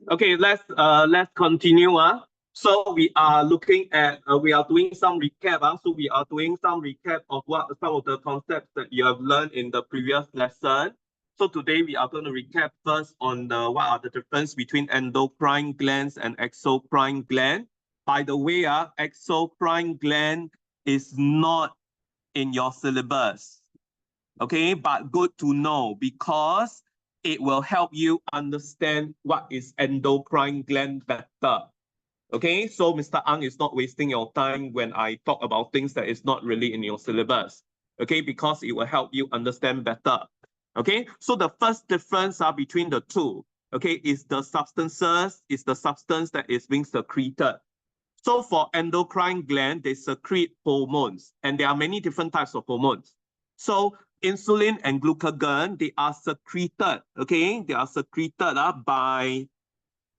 Okay, let's continue. So we are looking at we are doing some recap. So we are doing some recap of what some of the concepts that you have learned in the previous lesson. So today we are going to recap first on the what are the difference between endocrine glands and exocrine gland. By the way, exocrine gland is not in your syllabus. Okay, but good to know because it will help you understand what is endocrine gland better. Okay, so Mr. Ang is not wasting your time when I talk about things that is not really in your syllabus. Okay, because it will help you understand better. Okay, so the first difference between the two, okay, is the substances, is the substance that is being secreted. So for endocrine gland, they secrete hormones, and there are many different types of hormones. So insulin and glucagon, they are secreted, okay? They are secreted by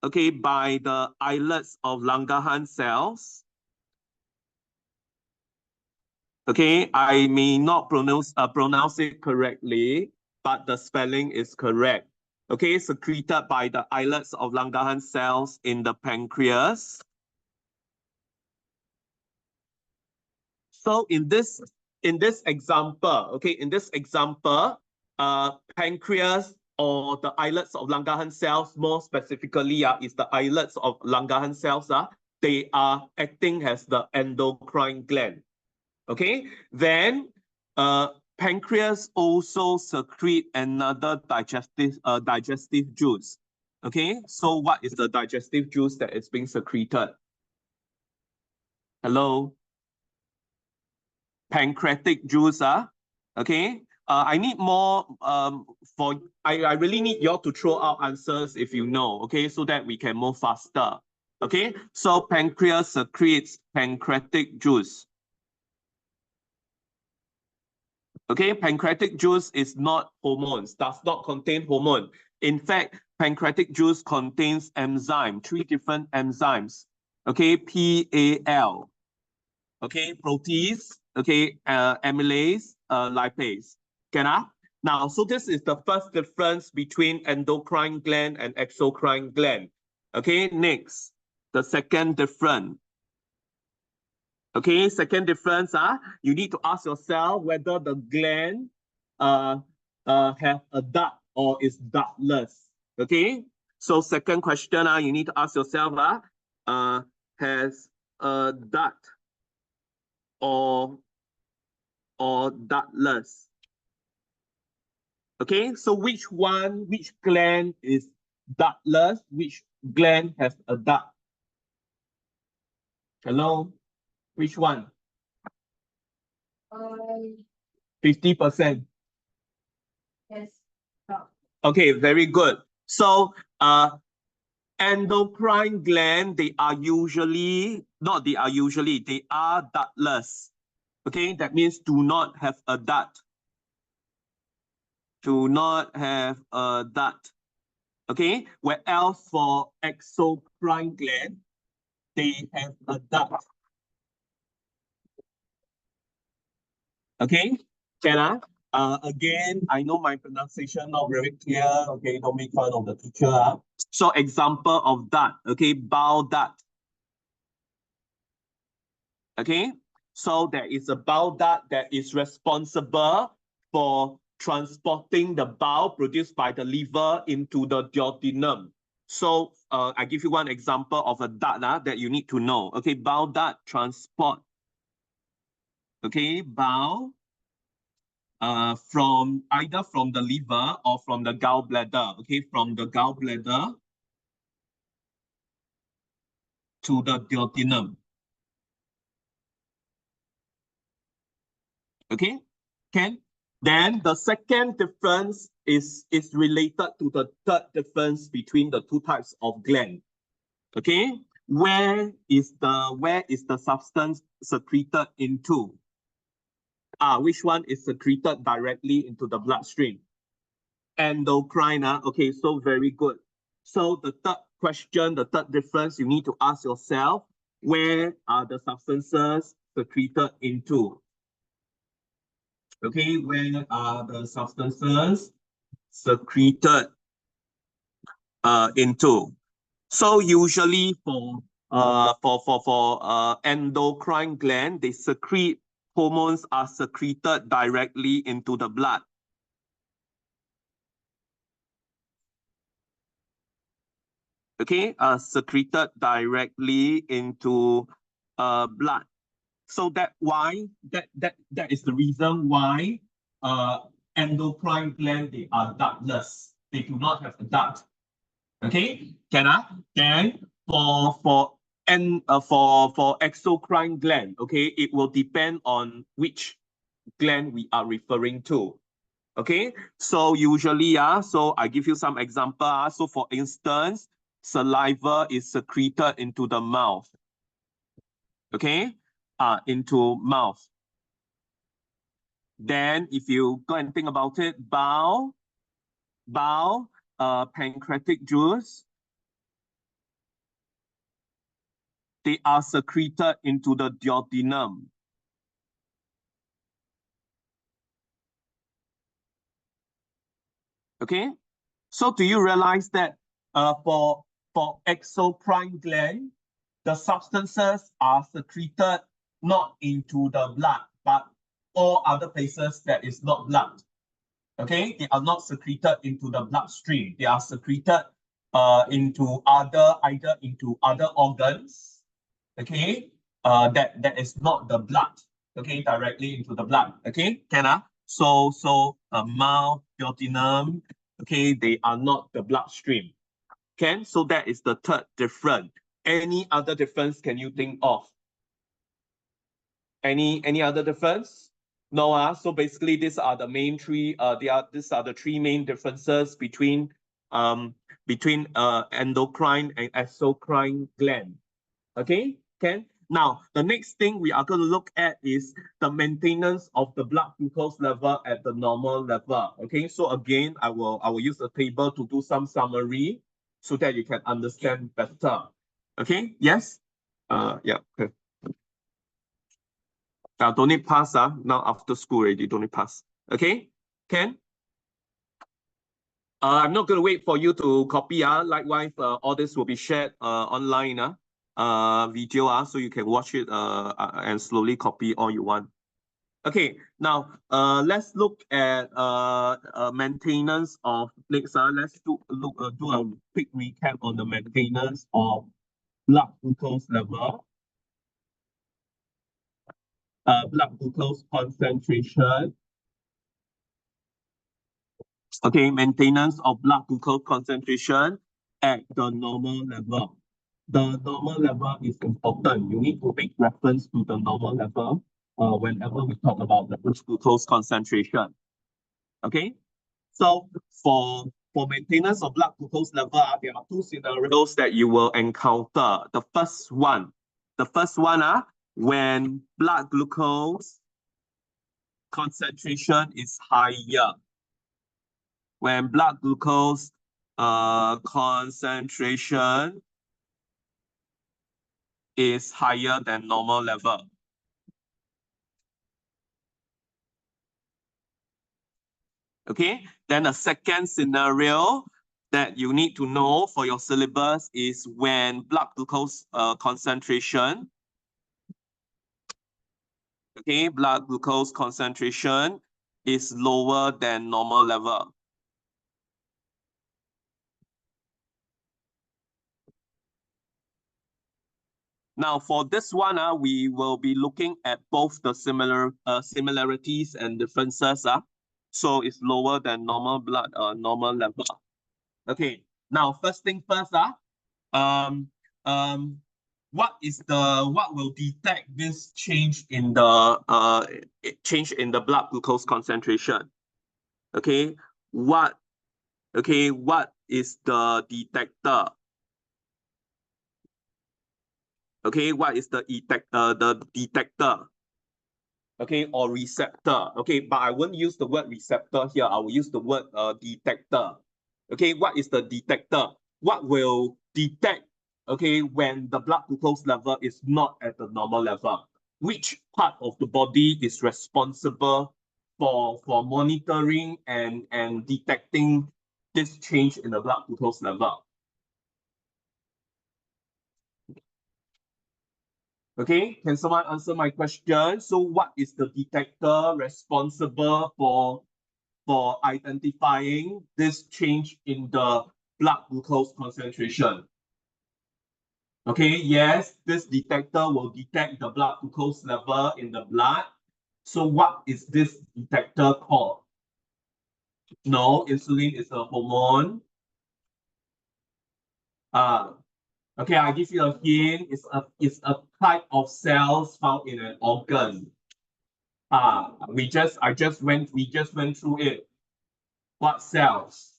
the islets of Langerhans cells. Okay, I may not pronounce it correctly, but the spelling is correct. Okay, secreted by the islets of Langerhans cells in the pancreas. So in this example, okay, pancreas or the islets of Langerhans cells, more specifically, is the islets of Langerhans cells, they are acting as the endocrine gland. Okay, then pancreas also secrete another digestive juice. Okay, so what is the digestive juice that is being secreted? Hello? Pancreatic juice, okay. I need more I really need y'all to throw out answers if you know, okay, so that we can move faster. Okay, so pancreas secretes pancreatic juice. Okay, pancreatic juice is not hormones, does not contain hormone. In fact, pancreatic juice contains enzyme, 3 different enzymes. Okay, PAL. Okay, protease, okay, amylase, lipase. Can I? Now, so this is the first difference between endocrine gland and exocrine gland. Okay, next, the second difference. Okay, second difference, you need to ask yourself whether the gland have a duct or is ductless. Okay, so second question, you need to ask yourself, has a duct or ductless. Okay, so which gland is ductless? Which gland has a duct? Hello? Which one? 50%. Yes. Okay, very good. So endocrine gland, they are ductless. Okay, that means do not have a duct. Do not have a duct. Okay, whereas for exocrine gland, they have a duct. Okay, Jenna, again, I know my pronunciation not very clear. Okay, don't make fun of the teacher. So example of duct, okay, bowel duct. Okay, so there is a bowel duct that is responsible for transporting the bile produced by the liver into the duodenum. So I give you one example of a duct that you need to know. Okay, bile duct transport. Okay, bile from either from the liver or from the gallbladder. Okay, from the gallbladder to the duodenum. Okay, can? Then the second difference is related to the third difference between the two types of gland. Okay, where is the substance secreted into? Which one is secreted directly into the bloodstream? Endocrine. Okay, so very good. So the third question, the third difference, you need to ask yourself, where are the substances secreted into? Okay, where are the substances secreted into. So usually for endocrine gland, they secrete hormones are secreted directly into the blood. Okay, secreted directly into blood. So that is the reason why endocrine gland, they are ductless. They do not have a duct. Okay, then for exocrine gland, okay, it will depend on which gland we are referring to. Okay, so usually, so I give you some example. So for instance, saliva is secreted into the mouth. Okay, into mouth. Then if you go and think about it, bowel, pancreatic juice, they are secreted into the duodenum. Okay, so do you realize that for exocrine gland, the substances are secreted not into the blood, but all other places that is not blood. Okay, they are not secreted into the bloodstream. They are secreted into either into other organs. Okay, that is not the blood. Okay, directly into the blood. Okay, so mouth, duodenum. Okay, they are not the bloodstream. So that is the third difference. Any other difference can you think of? Any other difference? No, so basically these are the main three, these are the three main differences between endocrine and exocrine gland. Okay, now the next thing we are going to look at is the maintenance of the blood glucose level at the normal level. Okay, so again, I will use a table to do some summary so that you can understand better. Okay, yes? Yeah. Okay. Don't need pass, now after school already, don't need pass. Okay, can? I'm not going to wait for you to copy. Likewise, all this will be shared online, video, so you can watch it and slowly copy all you want. Okay, now let's look at maintenance of next. Let's do a quick recap on the maintenance of blood glucose level. Blood glucose concentration. Okay, maintenance of blood glucose concentration at the normal level. The normal level is important. You need to make reference to the normal level whenever we talk about the blood glucose concentration. Okay, so for maintenance of blood glucose level, there are two scenarios that you will encounter. The first one, when blood glucose concentration is higher. When blood glucose concentration is higher than normal level. Okay, then the second scenario that you need to know for your syllabus is when blood glucose concentration, okay, blood glucose concentration is lower than normal level. Now, for this one, we will be looking at both the similarities and differences. So it's lower than normal blood normal level. Okay. Now, first thing first, what will detect this change in the blood glucose concentration? Okay. What is the detector? Okay, what is the detector? Okay, or receptor. Okay, but I won't use the word receptor here. I will use the word detector. Okay, what is the detector? What will detect, okay, when the blood glucose level is not at the normal level? Which part of the body is responsible for monitoring and detecting this change in the blood glucose level? Okay, can someone answer my question? So what is the detector responsible for identifying this change in the blood glucose concentration? Okay, yes, this detector will detect the blood glucose level in the blood. So what is this detector called? No, insulin is a hormone. Okay, I give you a hint. It's a type of cells found in an organ. We just went through it. What cells?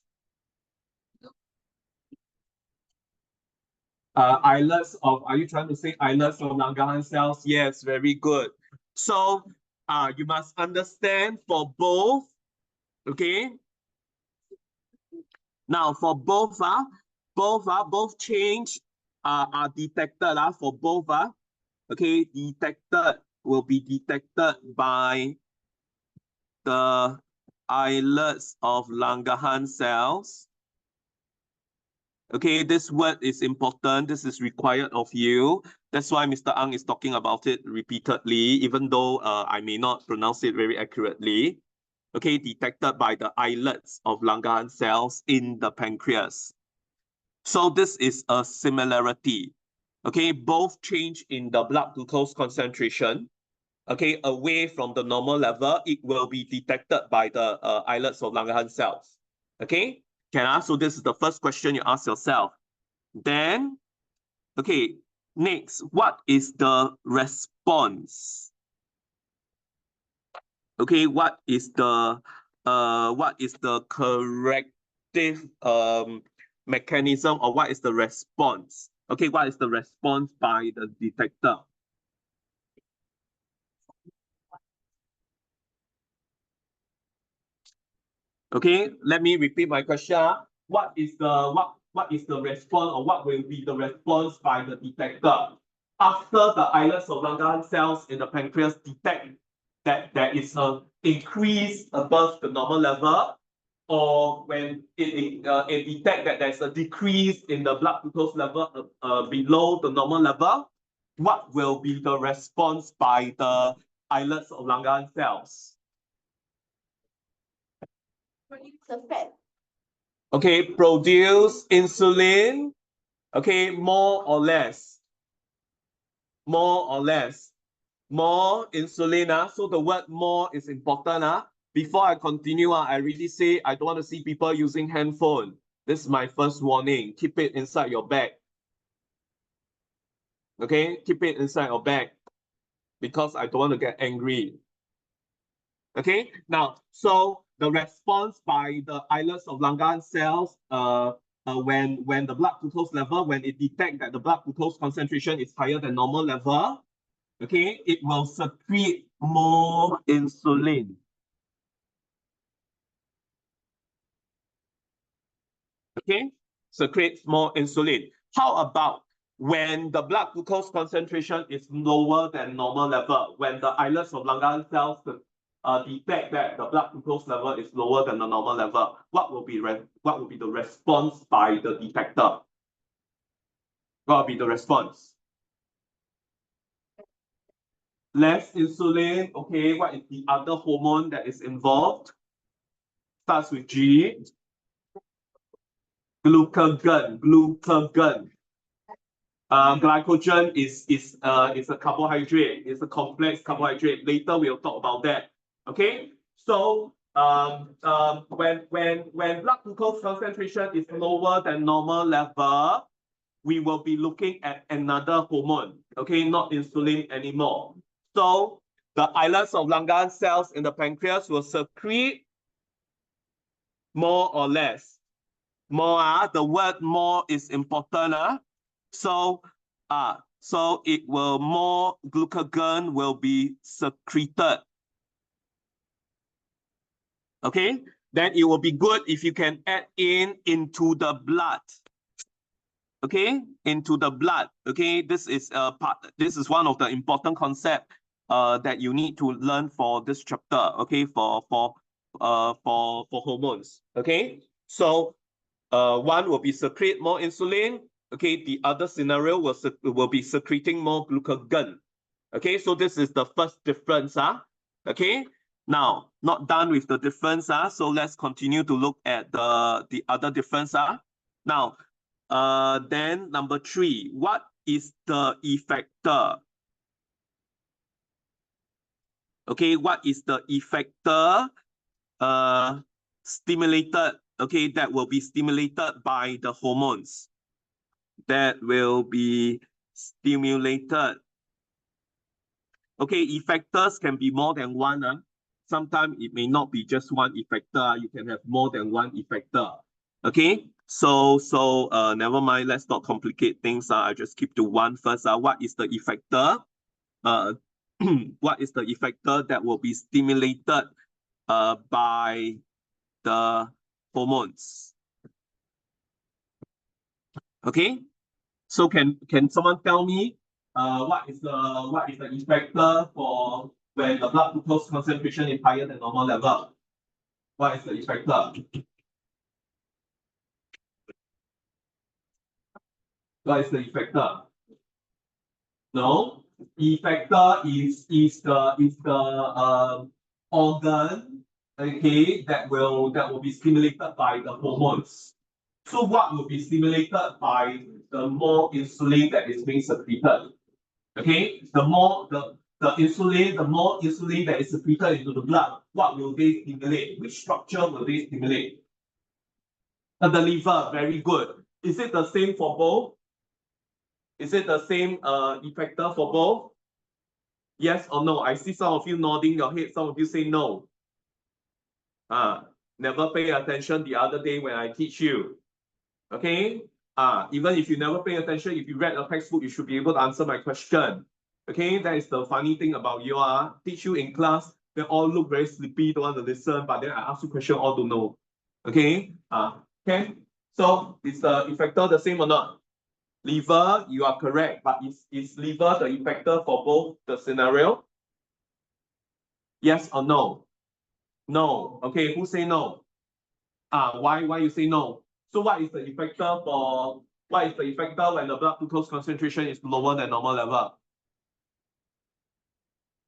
Islets of, are you trying to say islets of Langerhans cells? Yes, very good. So you must understand for both, okay? Now for both change are detected for both okay, detected will be detected by the islets of Langerhans cells. Okay, this word is important. This is required of you. That's why Mr. Ang is talking about it repeatedly, even though I may not pronounce it very accurately. Okay, detected by the islets of Langerhans cells in the pancreas. So this is a similarity. Okay, both change in the blood glucose concentration. Okay, away from the normal level, it will be detected by the islets of Langerhans cells. Okay, so this is the first question you ask yourself. Then, okay, next, what is the response? Okay, what is the corrective mechanism, or what is the response? Okay, what is the response by the detector? Okay, let me repeat my question. What is the response, or what will be the response by the detector after the islets of Langerhans cells in the pancreas detect that there is an increase above the normal level, or when it detects that there's a decrease in the blood glucose level below the normal level? What will be the response by the islets of Langerhans cells? Produce the fat. Okay, produce insulin. Okay, more or less. More or less. More insulin. So the word more is important. Before I continue, I really say I don't want to see people using handphone. This is my first warning. Keep it inside your bag. Okay, keep it inside your bag because I don't want to get angry. Okay, now, so the response by the islets of Langerhans cells when the blood glucose level, when it detects that the blood glucose concentration is higher than normal level, okay, it will secrete more insulin. Okay, secretes more insulin. How about when the blood glucose concentration is lower than normal level, when the islets of Langerhans cells detect that the blood glucose level is lower than the normal level, what will be the response by the detector? What will be the response? Less insulin. Okay, what is the other hormone that is involved? Starts with G. Glucagon. Glycogen is a carbohydrate. It's a complex carbohydrate. Later we'll talk about that. Okay. So when blood glucose concentration is lower than normal level, we will be looking at another hormone. Okay, not insulin anymore. So the islets of Langerhans cells in the pancreas will secrete more or less. More. The word more is important. So it will more glucagon will be secreted. Okay, then it will be good if you can add into the blood. Okay, into the blood. Okay, this is one of the important concepts that you need to learn for this chapter. Okay, for hormones. Okay, so one will be secrete more insulin. Okay, the other scenario will be secreting more glucagon. Okay, so this is the first difference. Okay, now not done with the difference. So let's continue to look at the other difference. Now, then number 3, what is the effector? Okay, what is the effector stimulated? Okay, that will be stimulated by the hormones. That will be stimulated. Okay, effectors can be more than one. Sometimes it may not be just one effector. You can have more than one effector. Okay, so never mind. Let's not complicate things. I just keep to one first. What is the effector? What is the effector that will be stimulated by the hormones? Okay, so can someone tell me what is the effector for when the blood glucose concentration is higher than normal level? What is the effector? What is the effector? No, effector is the organ, okay, that will be stimulated by the hormones. So what will be stimulated by the more insulin that is being secreted? Okay, the more insulin that is secreted into the blood, what will they stimulate? Which structure will they stimulate? The liver, very good. Is it the same for both? Is it the same effector for both? Yes or no? I see some of you nodding your head, some of you say no. Never pay attention the other day when I teach you. Okay? Even if you never pay attention, if you read a textbook, you should be able to answer my question. Okay, that is the funny thing about you. Teach you in class, they all look very sleepy, don't want to listen, but then I ask you question, all to know. Okay? Okay. So is the effector the same or not? Liver, you are correct, but is liver the effector for both the scenario? Yes or no? No. Okay, who say no? Why you say no? So what is the effector when the blood glucose concentration is lower than normal level?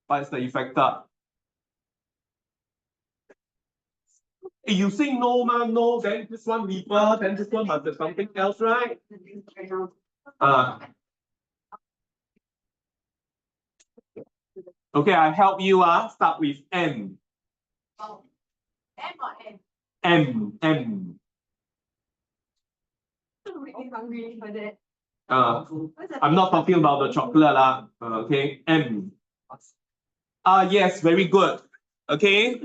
What is the effector? You say no, no, then this one liver, then this one must be something else, right? Okay, I help you. Start with M. Oh. M or N? M. I'm really hungry for that. I'm not talking about the chocolate. Okay, M. Yes, very good. Okay.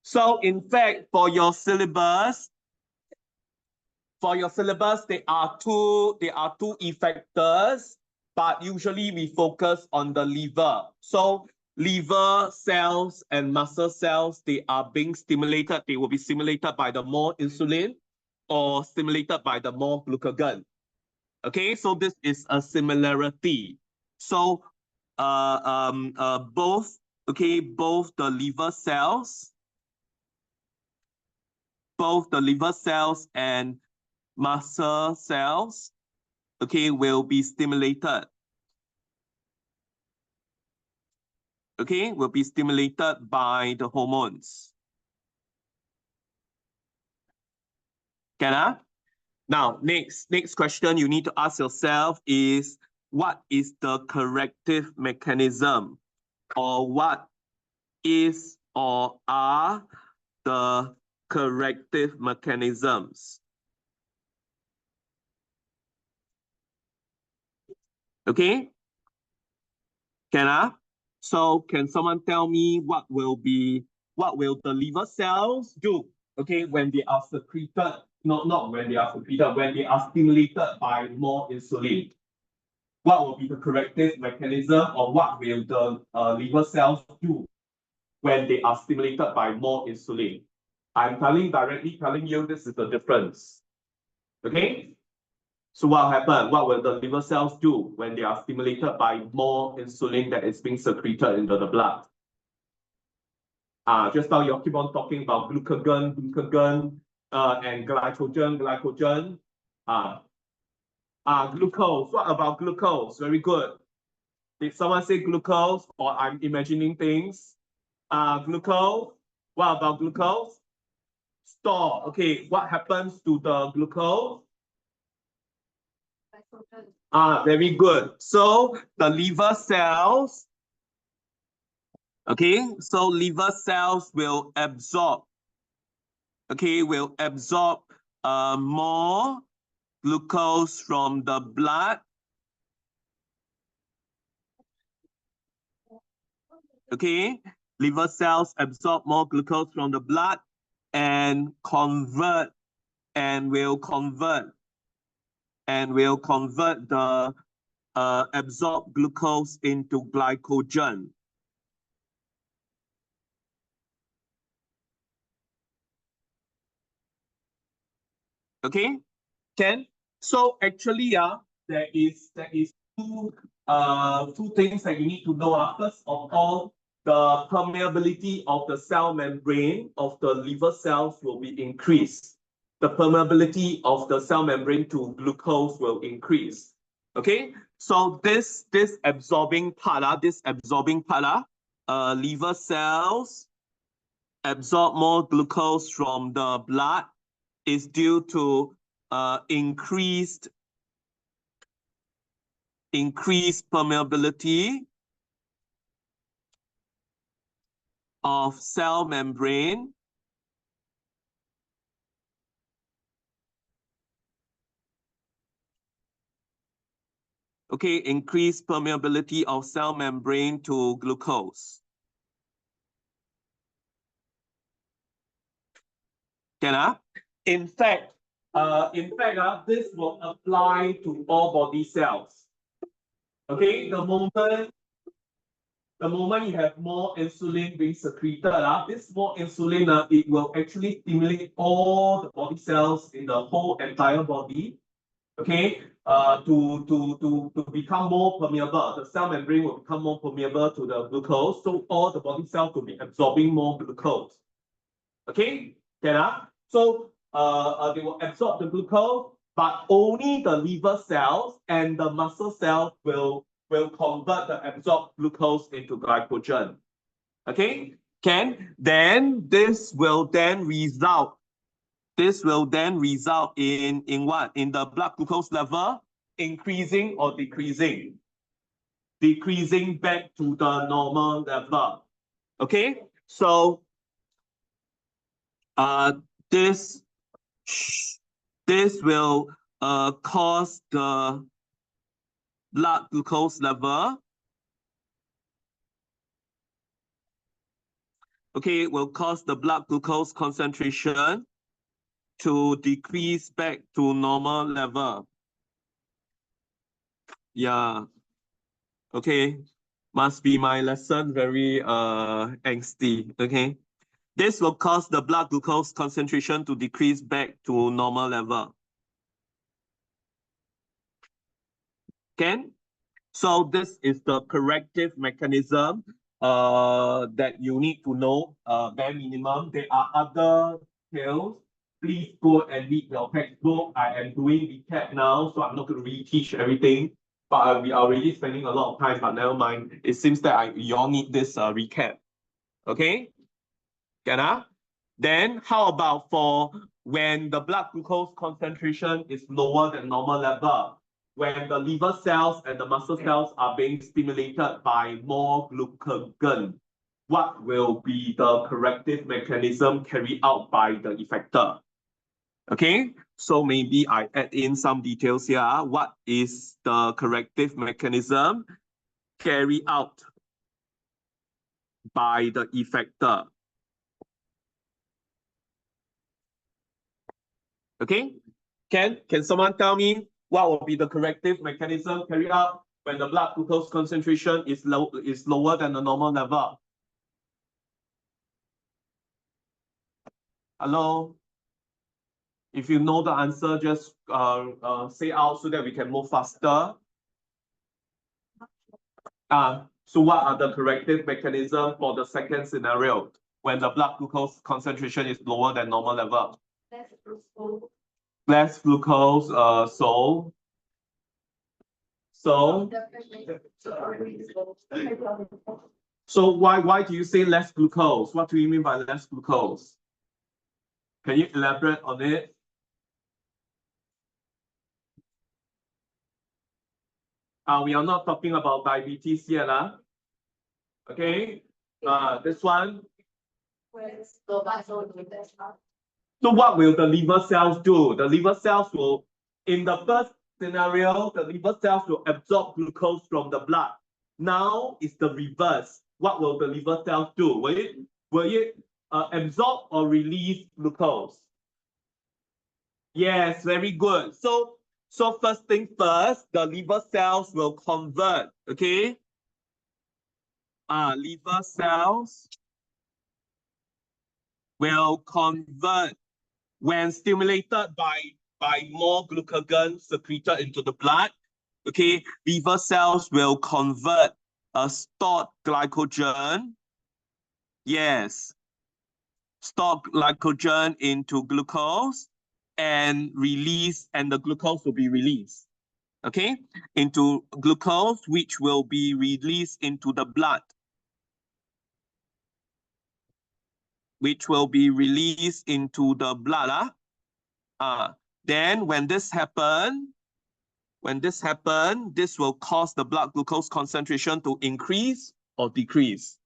So in fact, for your syllabus, there are two effectors, but usually we focus on the liver. So liver cells and muscle cells, they are being stimulated. They will be stimulated by the more insulin or stimulated by the more glucagon. Okay, so this is a similarity. So both the liver cells and muscle cells, okay, will be stimulated. Okay, will be stimulated by the hormones. Can Now, next question you need to ask yourself is, what is the corrective mechanism? Or what is or are the corrective mechanisms? Okay? So can someone tell me what will the liver cells do? Okay, when they are secreted, not when they are secreted, when they are stimulated by more insulin. What will be the corrective mechanism, or what will the liver cells do when they are stimulated by more insulin? I'm directly telling you this is the difference. Okay? So what happened? What will the liver cells do when they are stimulated by more insulin that is being secreted into the blood? Just now you keep on talking about glucagon, and glycogen. Glucose. What about glucose? Very good. Did someone say glucose or I'm imagining things? Glucose. What about glucose? Store. Okay, what happens to the glucose? Very good. So the liver cells, okay, so liver cells will absorb, okay, will absorb more glucose from the blood. Okay, liver cells absorb more glucose from the blood and will convert the absorbed glucose into glycogen. Okay, Ken. So actually, there is two things that you need to know. First of all, the permeability of the cell membrane of the liver cells will be increased. The permeability of the cell membrane to glucose will increase. Okay, so this absorbing part, liver cells absorb more glucose from the blood is due to increased permeability of cell membrane. Okay, increased permeability of cell membrane to glucose. In fact, this will apply to all body cells. Okay, the moment you have more insulin being secreted, this more insulin, it will actually stimulate all the body cells in the whole entire body. Okay, to become more permeable. The cell membrane will become more permeable to the glucose, so all the body cells will be absorbing more glucose. Okay, so they will absorb the glucose, but only the liver cells and the muscle cells will convert the absorbed glucose into glycogen. Okay, then this will then result in what? In the blood glucose level increasing or decreasing? Decreasing back to the normal level. Okay, so this will cause the blood glucose level. Okay, will cause the blood glucose concentration to decrease back to normal level. Yeah. Okay. Must be my lesson very angsty. Okay. This will cause the blood glucose concentration to decrease back to normal level. So this is the corrective mechanism that you need to know, bare minimum. There are other details. Please go and read your textbook. I am doing recap now, so I'm not going to reteach everything. But we are already spending a lot of time, but never mind. It seems that you all need this recap. Okay? Then how about for when the blood glucose concentration is lower than normal level? When the liver cells and the muscle cells are being stimulated by more glucagon, what will be the corrective mechanism carried out by the effector? Okay, so maybe I add in some details here. What is the corrective mechanism carried out by the effector? Okay, can someone tell me what will be the corrective mechanism carried out when the blood glucose concentration is lower than the normal level? Hello? If you know the answer, just say out so that we can move faster. So what are the corrective mechanisms for the second scenario when the blood glucose concentration is lower than normal level? Less glucose, so So why do you say less glucose? What do you mean by less glucose? Can you elaborate on it? We are not talking about diabetes yet, okay? This one. So what will the liver cells do? The liver cells will, in the first scenario, the liver cells will absorb glucose from the blood. Now it's the reverse. What will the liver cells do? Will it absorb or release glucose? Yes, very good. So first thing first, the liver cells will convert, okay? Liver cells will convert when stimulated by more glucagon secreted into the blood. Okay, liver cells will convert a stored glycogen. Yes, stored glycogen into glucose and release, and the glucose will be released. Okay, into glucose, which will be released into the blood. Which will be released into the blood. Then when this happens, this will cause the blood glucose concentration to increase or decrease.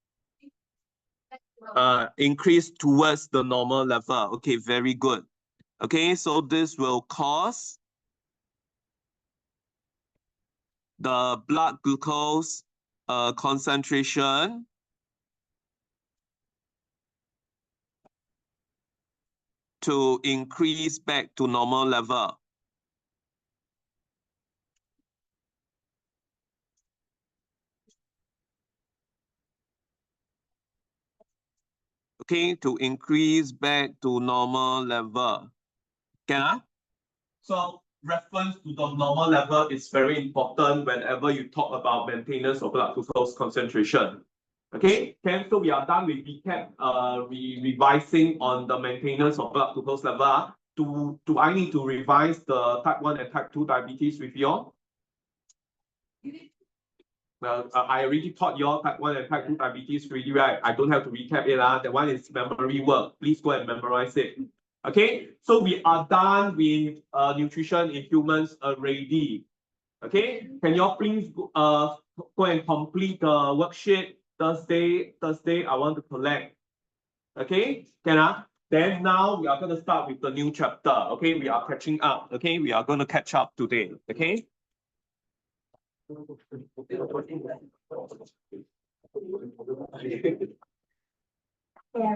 Increase towards the normal level. Okay, very good. Okay, so this will cause the blood glucose concentration to increase back to normal level. Okay, to increase back to normal level. Can So reference to the normal level is very important whenever you talk about maintenance of blood glucose concentration. Okay, so we are done with recap, revising on the maintenance of blood glucose level. Do I need to revise the type 1 and type 2 diabetes with you all? Well, I already taught you all type 1 and type 2 diabetes really, right? I don't have to recap it. That one is memory work. Please go and memorize it. Okay, so we are done with nutrition in humans already. Okay, can you all please go and complete the worksheet Thursday? I want to collect. Okay, Then now we are going to start with the new chapter. Okay, we are catching up. Okay, we are going to catch up today. Okay. Yeah.